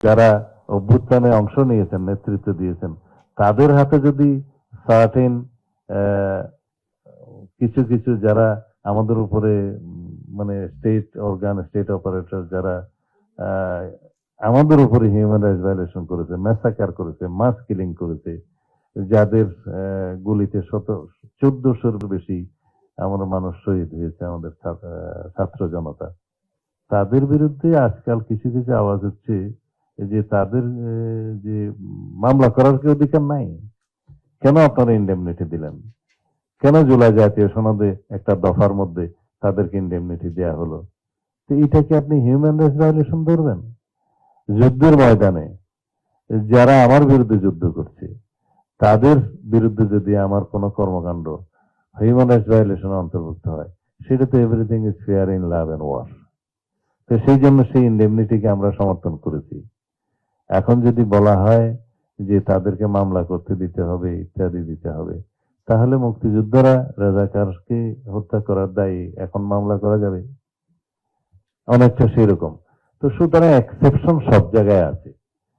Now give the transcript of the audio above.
যারা অভ্যুত্থানে অংশ নিয়েছেন, নেতৃত্ব দিয়েছেন, তাদের হাতে যদি সার্টেন কিছু কিছু যারা আমাদের উপরে মানে স্টেট অর্গান, স্টেট অপারেটর যারা আহ, আমাদের উপরে হিউম্যান রাইটস ভায়োলেশন করেছে, ম্যাসাকার করেছে, মাস কিলিং করেছে, যাদের গুলিতে 1400-র বেশি আমরা মানুষ শহীদ হয়েছে, আমাদের ছাত্র জনতা, তাদের বিরুদ্ধে আজকাল কিছু কিছু আওয়াজ হচ্ছে যে তাদের যে মামলা করার কি অধিকার নাই? কেন আপনারা ইন্ডেমনিটি দিলেন? কেন জুলাই জাতীয় সনদে একটা দফার মধ্যে তাদেরকে ইন্ডেমনিটি দেয়া হলো? তো এটাকে আপনি হিউম্যান রাইটস ভায়োলেশন ধরবেন? যুদ্ধের ময়দানে যারা আমার বিরুদ্ধে যুদ্ধ করছে তাদের বিরুদ্ধে যদি আমার কোনো কর্মকাণ্ড হিউম্যান রাইটস ভায়োলেশন অন্তর্ভুক্ত হয়, সেটা তো everything is fair in love and war. তো সেই জন্য সেই ইন্ডেমনিটিকে আমরা সমর্থন করেছি। এখন যদি বলা হয় যে তাদেরকে মামলা করতে দিতে হবে, ইত্যাদি দিতে হবে, তাহলে মুক্তিযোদ্ধারা রাজাকারকে হত্যা করার দায়ে এখন মামলা করা যাবে? অনেকটা সেরকম। তো সুতরাং এক্সেপশন সব জায়গায় আছে।